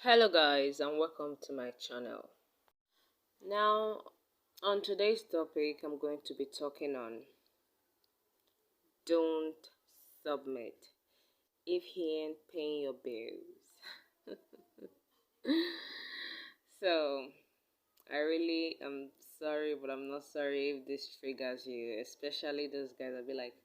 Hello guys and welcome to my channel. Now on today's topic I'm going to be talking on don't submit if he ain't paying your bills. So I really am sorry, but I'm not sorry if this triggers you, especially those guys that be like,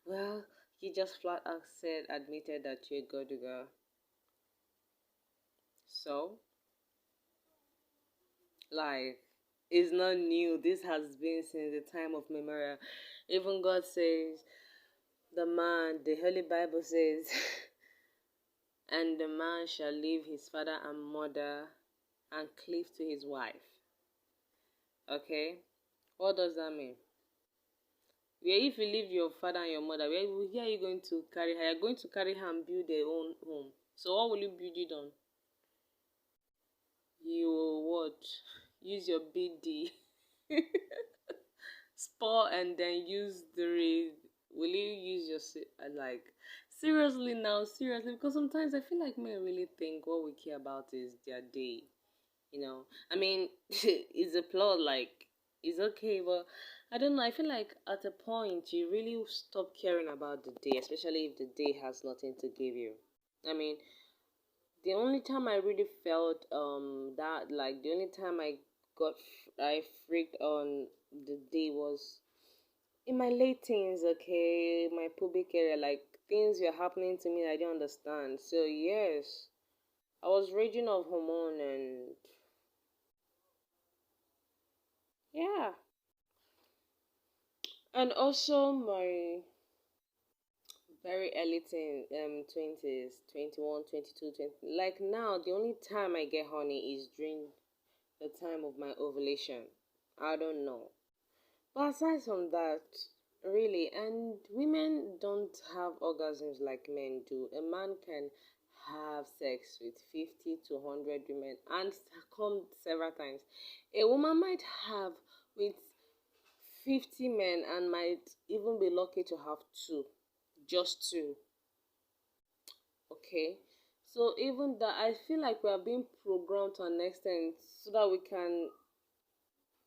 well, he just flat out said admitted that you're good to go. So like, it's not new. This has been since the time of memorial. Even God says, the Holy Bible says, and the man shall leave his father and mother and cleave to his wife. Okay? What does that mean? Where if you leave your father and your mother, where are you going to carry her? You're going to carry her and build their own home. So what will you build it on? You will what? Use your BD. Spot and then use the read. Will you use your like seriously now? Seriously, because sometimes I feel like men really think what we care about is their day. I mean, it's a plot like it's okay, but I don't know. I feel like at a point you really stop caring about the day, especially if the day has nothing to give you. I mean, the only time I really felt that like the only time I freaked on the day was in my late teens, okay, my pubic area, like things were happening to me I didn't understand. So yes, I was raging of hormone and yeah, and also my very early 20s, 21, 22, 20. Like now, the only time I get honey is during the time of my ovulation. I don't know. But aside from that, really, and women don't have orgasms like men do. A man can have sex with 50 to 100 women and come several times. A woman might have with 50 men and might even be lucky to have two, just two. Okay? So even that, I feel like we are being programmed to an extent so that we can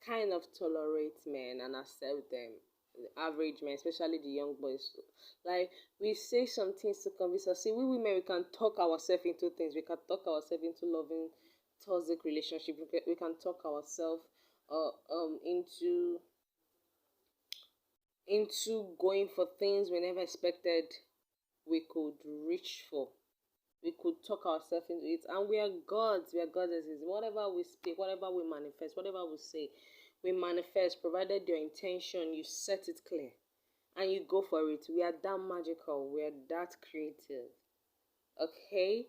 kind of tolerate men and accept them, the average men, especially the young boys. Like we say some things to convince us. See, we women we can talk ourselves into things. We can talk ourselves into loving toxic relationship. We can talk ourselves into going for things we never expected we could reach for. We could talk ourselves into it, and we are gods, we are goddesses. Whatever we speak, whatever we manifest, whatever we say, we manifest, provided your intention, you set it clear and you go for it. We are that magical, we are that creative. Okay,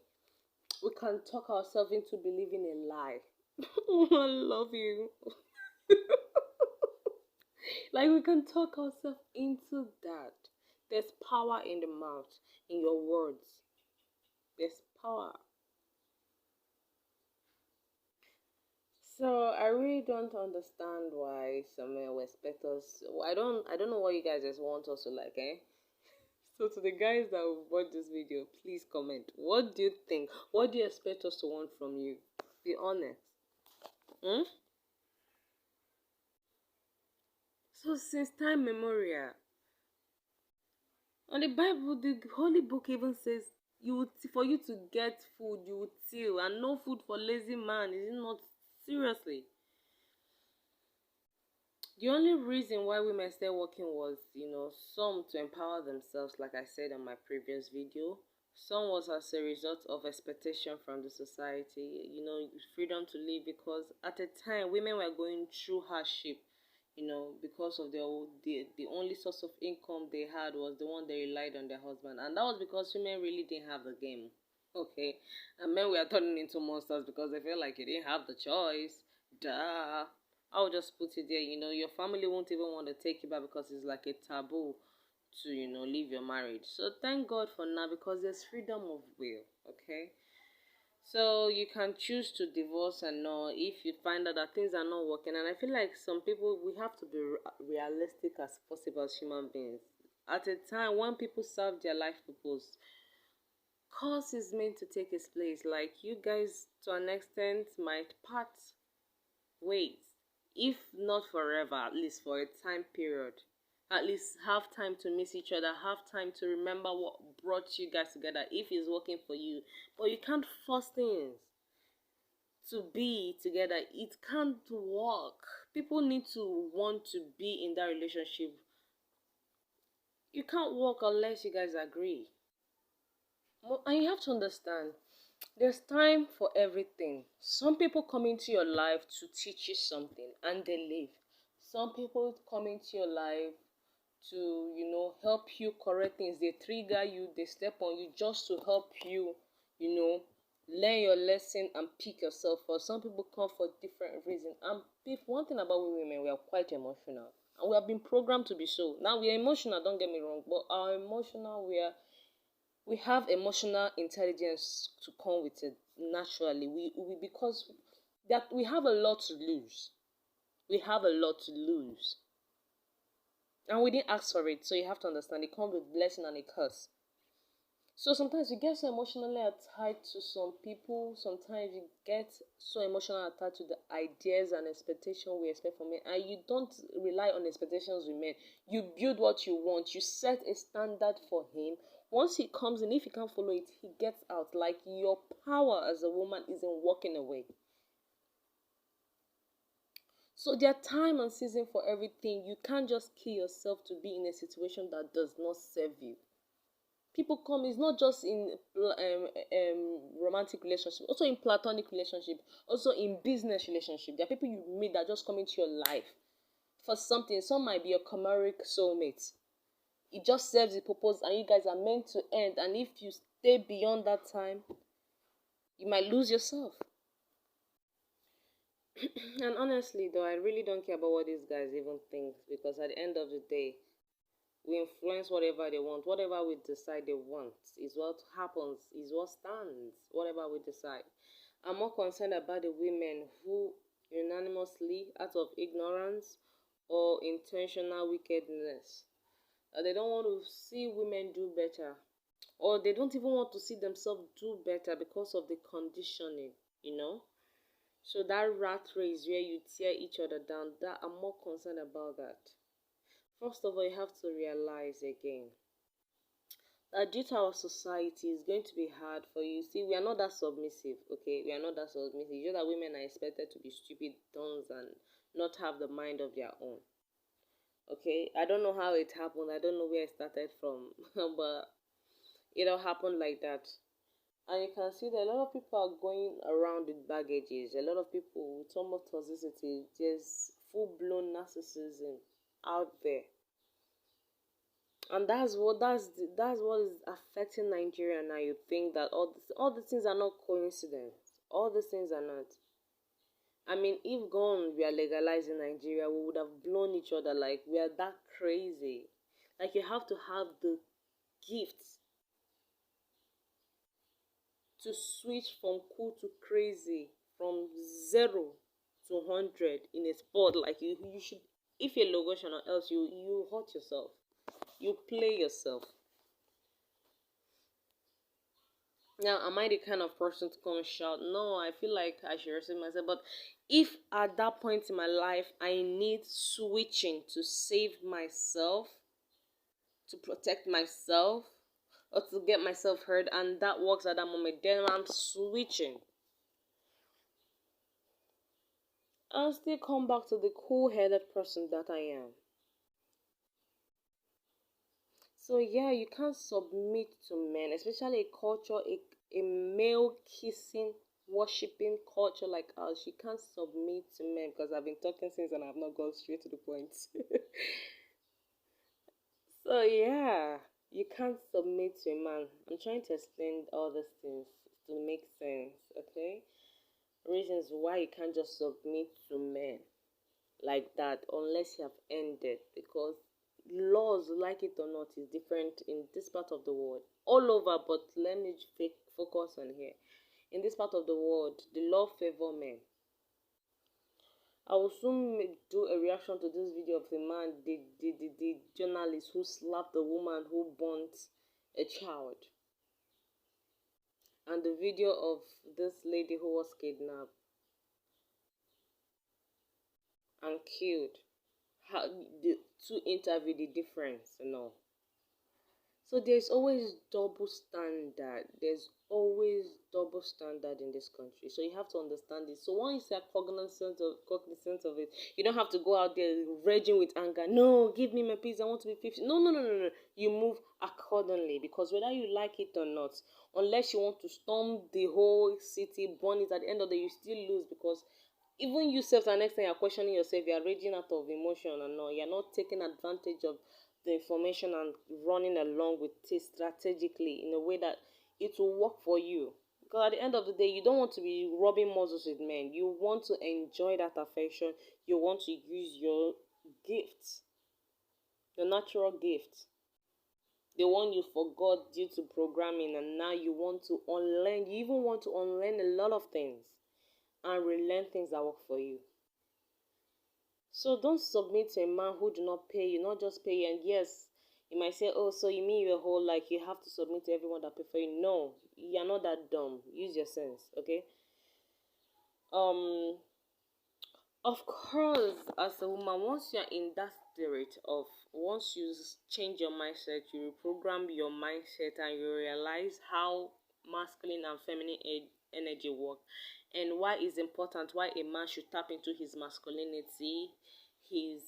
we can talk ourselves into believing a lie. I love you. Like we can talk ourselves into that. There's power in the mouth, in your words. There's power. So I really don't understand why some men will expect us. I don't know what you guys just want us to like, eh? So to the guys that will watch this video, please comment. What do you think? What do you expect us to want from you? Be honest. Hmm? So since time memorial, and the Bible, the Holy Book even says you would for you to get food, you would till, and no food for lazy man. Is it not seriously? The only reason why women started working was, some to empower themselves, like I said in my previous video. Some was as a result of expectation from the society, freedom to live, because at the time women were going through hardship, because of the only source of income they had was the one they relied on their husband. And that was because women really didn't have the game. Okay. And men were turning into monsters because they felt like you didn't have the choice. Duh. I'll just put it there, your family won't even want to take you back because it's like a taboo to, leave your marriage. So thank God for now because there's freedom of will, okay? So you can choose to divorce and all if you find out that things are not working. And I feel like some people, we have to be realistic as possible as human beings. At a time when people serve their life purpose, course is meant to take its place. Like, you guys to an extent might part ways, if not forever, at least for a time period. At least have time to miss each other, have time to remember what brought you guys together if it's working for you. But you can't force things to be together. It can't work. People need to want to be in that relationship. You can't work unless you guys agree. And you have to understand, there's time for everything. Some people come into your life to teach you something and they leave. Some people come into your life to, help you correct things. They trigger you, they step on you just to help you, learn your lesson and pick yourself up. Some people come for different reasons. And one thing about women, we are quite emotional. And we have been programmed to be so. Now we are emotional, don't get me wrong, but our emotional, we have emotional intelligence to come with it naturally. We because that we have a lot to lose. We have a lot to lose. And we didn't ask for it, so you have to understand it comes with blessing and a curse. So sometimes you get so emotionally attached to some people, sometimes you get so emotionally attached to the ideas and expectations we expect from men, and you don't rely on expectations with men. You build what you want, you set a standard for him. Once he comes in, if he can't follow it, he gets out. Like, your power as a woman isn't walking away. So there are time and season for everything. You can't just kill yourself to be in a situation that does not serve you. People come, it's not just in romantic relationship, also in platonic relationship, also in business relationship. There are people you meet that just come into your life for something. Some might be your chimeric soulmate. It just serves the purpose and you guys are meant to end. And if you stay beyond that time, you might lose yourself. And honestly though, I really don't care about what these guys even think, because at the end of the day, we influence whatever they want. Whatever we decide they want is what happens, is what stands, whatever we decide. I'm more concerned about the women who unanimously, out of ignorance or intentional wickedness, they don't want to see women do better, or they don't even want to see themselves do better because of the conditioning. So that rat race where you tear each other down, that I'm more concerned about that. First of all, you have to realize again that due to our society, it's going to be hard for you. See, we are not that submissive, okay? We are not that submissive. You know that women are expected to be stupid dons and not have the mind of their own. Okay? I don't know how it happened. I don't know where it started from. But it all happened like that. And you can see that a lot of people are going around with baggages. A lot of people with so much toxicity, just full-blown narcissism out there. And that's what is affecting Nigeria now. You think that all the things are not coincidence. All the things are not. I mean, if guns were legalized in Nigeria, we would have blown each other. Like, we are that crazy. Like, you have to have the gift to switch from cool to crazy, from 0 to 100 in a sport. Like, you should, if you're Logosian or else you hurt yourself. You play yourself. Now, am I the kind of person to come and shout? No, I feel like I should respect myself. But if at that point in my life I need switching to save myself, to protect myself, or to get myself heard, and that works at that moment, then I'm switching. I'll still come back to the cool-headed person that I am. So yeah, you can't submit to men, especially a culture, a male kissing, worshipping culture like ours. You can't submit to men, because I've been talking since and I've not gone straight to the point. So yeah, you can't submit to a man. I'm trying to explain all these things to make sense, okay? Reasons why you can't just submit to men like that unless you have ended, because laws, like it or not, is different in this part of the world all over. But let me focus on here. In this part of the world, the law favor men. I will soon do a reaction to this video of the man, the journalist who slapped the woman who burnt a child. and the video of this lady who was kidnapped and killed, how the two interview, the difference, So there's always double standard. There's always double standard in this country. So you have to understand this. So once you are cognizant of it, you don't have to go out there raging with anger. No, give me my peace. I want to be 50. No, no, no, no, no. You move accordingly, because whether you like it or not, unless you want to storm the whole city, burn it, at the end of the day, you still lose, because even you self, the next time you're questioning yourself, you're raging out of emotion and all. You're not taking advantage of the information and running along with it strategically in a way that it will work for you. Because at the end of the day, you don't want to be rubbing muzzles with men. You want to enjoy that affection. You want to use your gift, your natural gift, the one you forgot due to programming, and now you want to unlearn. You even want to unlearn a lot of things and relearn things that work for you. So don't submit to a man who do not pay you, not just pay you. And yes, you might say, oh, so you mean your whole, like, you have to submit to everyone that prefer you. No, you're not that dumb. Use your sense, okay? Um, of course, as a woman, once you're in that spirit of, once you change your mindset, you reprogram your mindset, and you realize how masculine and feminine energy work, and why it's important, why a man should tap into his masculinity, his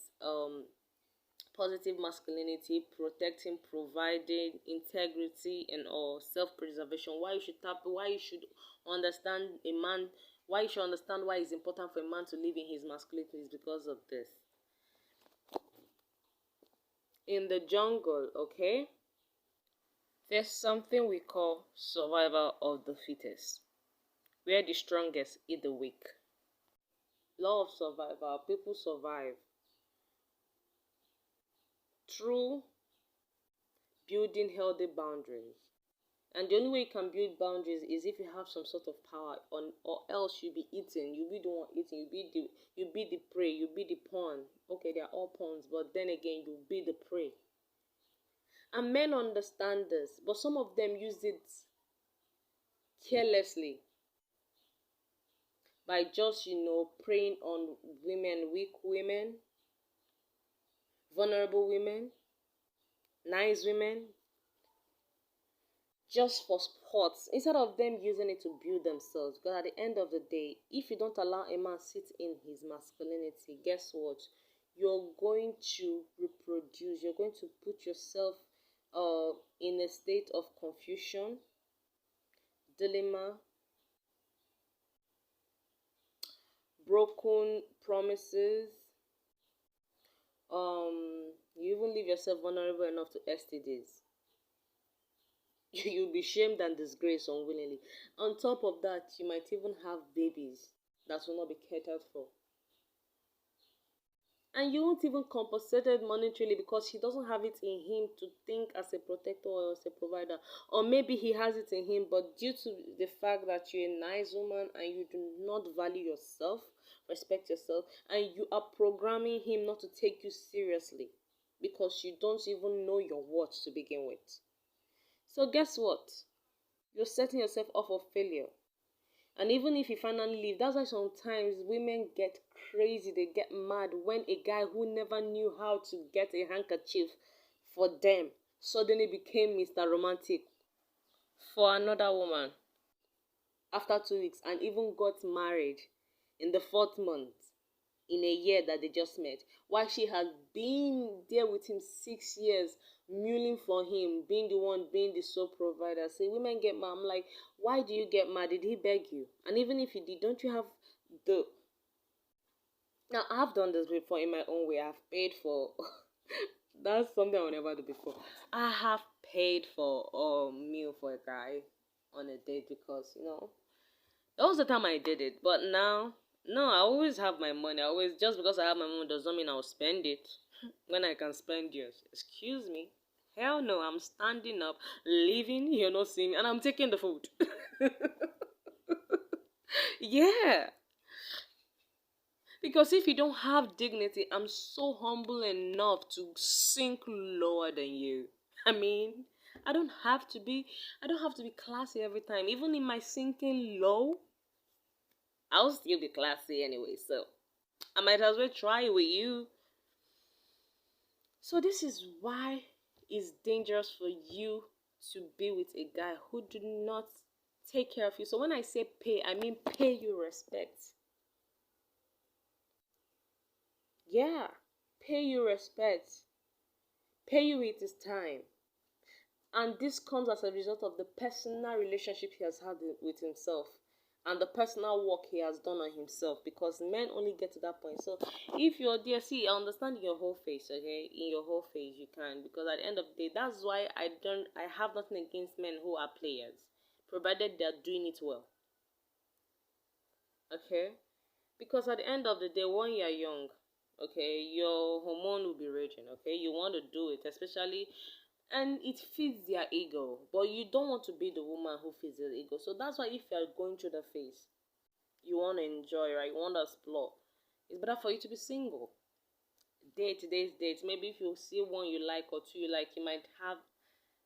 positive masculinity, protecting, providing, integrity, and all, self-preservation. Why you should understand a man, why you should understand why it's important for a man to live in his masculinity is because of this. In the jungle, okay, there's something we call survival of the fittest, where the strongest eat the weak. Law of survival. People survive through building healthy boundaries. And the only way you can build boundaries is if you have some sort of power, or else you'll be eating. You'll be the one eating. You'll be the prey. You'll be the pawn. Okay, they are all pawns, but then again, you'll be the prey. And men understand this, but some of them use it carelessly by just, preying on women, weak women, vulnerable women, nice women, just for sports, instead of them using it to build themselves. Because at the end of the day, if you don't allow a man sit in his masculinity, guess what? You're going to reproduce. You're going to put yourself in a state of confusion, dilemma, broken promises. You even leave yourself vulnerable enough to STDs. You'll be shamed and disgraced unwillingly. On top of that, you might even have babies that will not be catered for. And you won't even compensate it monetarily, because he doesn't have it in him to think as a protector or as a provider. Or maybe he has it in him, but due to the fact that you're a nice woman and you do not value yourself, respect yourself, and you are programming him not to take you seriously because you don't even know your worth to begin with. So guess what? You're setting yourself off of failure. And even if you finally leave, that's why sometimes women get crazy, they get mad when a guy who never knew how to get a handkerchief for them suddenly became Mr. Romantic for another woman after 2 weeks, and even got married in the 4th month in a year that they just met, while she had been there with him 6 years, mulling for him, being the one, being the sole provider. Say, women get mad. I'm like, why do you get mad? Did he beg you? And even if he did, don't you have the... Now, I've done this before in my own way. I've paid for... That's something I will never do before. I have paid for a meal for a guy on a date because, that was the time I did it. But now, no, I always have my money. Just because I have my money does not mean I'll spend it when I can spend yours. Excuse me. Hell no, I'm standing up, leaving, you're not seeing me, and I'm taking the food. Yeah. Because if you don't have dignity, I'm so humble enough to sink lower than you. I mean, I don't have to be classy every time. Even in my sinking low, I'll still be classy anyway. So I might as well try it with you. So this is why it's dangerous for you to be with a guy who do not take care of you. So when I say pay, I mean pay you respect. Yeah, pay you respect. Pay you with his time. And this comes as a result of the personal relationship he has had with himself and the personal work he has done on himself, because men only get to that point. So if you're there, see, I understand in your whole face, okay? In your whole face you can, because at the end of the day, that's why I have nothing against men who are players, provided they're doing it well. Okay? Because at the end of the day, when you're young, okay, your hormone will be raging, okay? You want to do it, especially, and it feeds their ego, but you don't want to be the woman who feeds their ego. So that's why if you're going through the phase, you want to enjoy, right? You want to explore, it's better for you to be single. Date. Maybe if you see one you like or two you like, you might have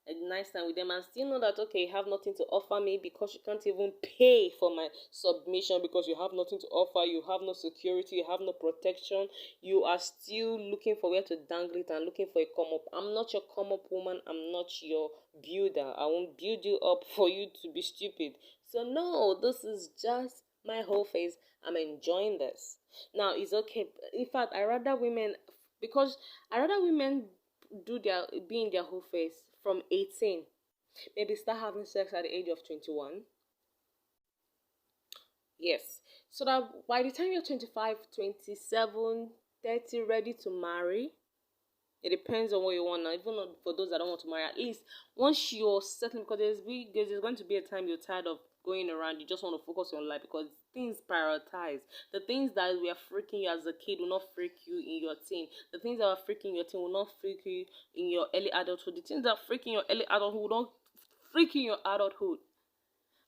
a nice time with them and still know that, okay, you have nothing to offer me, because you can't even pay for my submission, because you have nothing to offer, you have no security, you have no protection, you are still looking for where to dangle it and looking for a come up. I'm not your come up woman, I'm not your builder. I won't build you up for you to be stupid. So no, this is just my whole phase. I'm enjoying this. Now it's okay. In fact, I rather women do their be in their whole phase from 18, maybe start having sex at the age of 21. Yes, so that by the time you're 25, 27, 30, ready to marry, it depends on what you want now. Even for those that don't want to marry, at least once you're certain, because there's going to be a time you're tired of going around, you just want to focus on life, because things prioritize. The things that were freaking you as a kid will not freak you in your teen. The things that are freaking your teen will not freak you in your early adulthood. The things that are freaking your early adulthood will not freak in your adulthood.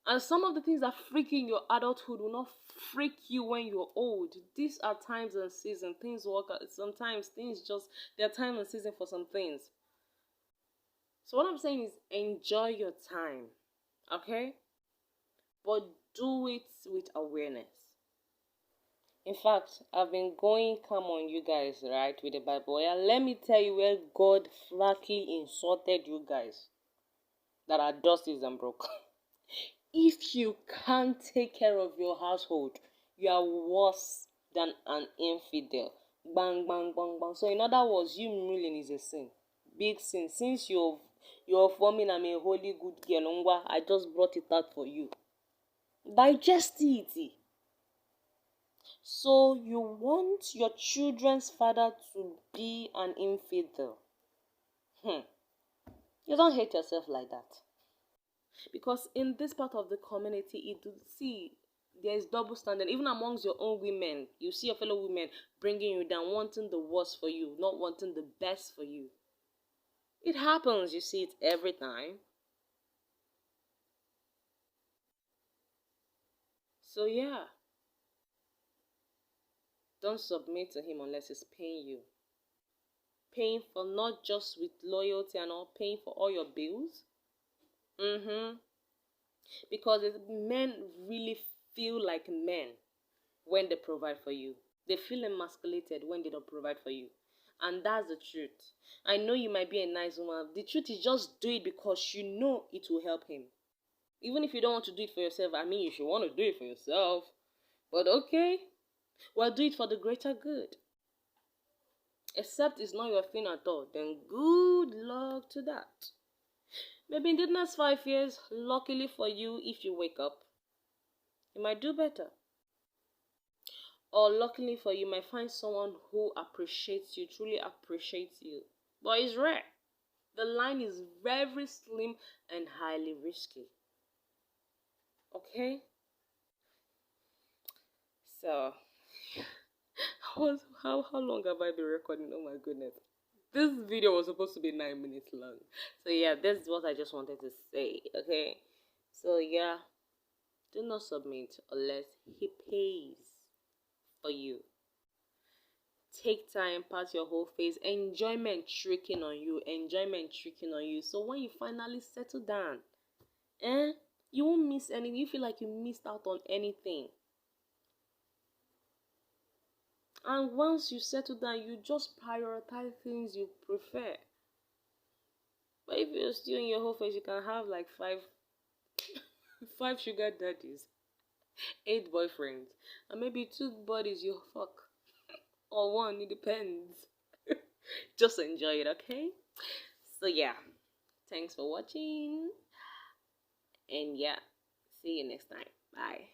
And some of the things that freak in your adulthood will not freak you when you're old. These are times and seasons. Things work out. Sometimes things just, there are time and season for some things. So what I'm saying is enjoy your time. Okay? But do it with awareness. In fact, I've been going come on you guys, right, with the Bible. Yeah, let me tell you where God flatly insulted you guys that are dusties and broke. If you can't take care of your household, you are worse than an infidel. Bang, bang, bang, bang. So in other words, you milling is a sin. Big sin. Since you're forming I'm a holy good girl, I just brought it out for you. Digest it. So you want your children's father to be an infidel. You don't hate yourself like that. Because in this part of the community, there is double standard. Even amongst your own women, you see your fellow women bringing you down, wanting the worst for you, not wanting the best for you. It happens, you see it every time. So yeah, don't submit to him unless it's paying you. Paying for not just with loyalty and all, paying for all your bills. Because men really feel like men when they provide for you. They feel emasculated when they don't provide for you. And that's the truth. I know you might be a nice woman. The truth is, just do it because you know it will help him. Even if you don't want to do it for yourself, I mean, you should want to do it for yourself. But okay, well, do it for the greater good. Except it's not your thing at all, then good luck to that. Maybe in the next 5 years, luckily for you, if you wake up, you might do better. Or luckily for you, might find someone who appreciates you, truly appreciates you. But it's rare. The line is very slim and highly risky. Okay? So, how long have I been recording? Oh my goodness. This video was supposed to be 9 minutes long. So yeah, this is what I just wanted to say. Okay? So yeah, do not submit unless he pays for you. Take time, pat your whole face, enjoyment tricking on you, enjoyment tricking on you. So when you finally settle down, you won't miss anything. You feel like you missed out on anything. And once you settle down, you just prioritize things you prefer. But if you're still in your whole face, you can have like five sugar daddies, 8 boyfriends, and maybe 2 bodies you fuck. Or one, it depends. Just enjoy it, okay? So yeah, thanks for watching. And yeah, see you next time. Bye.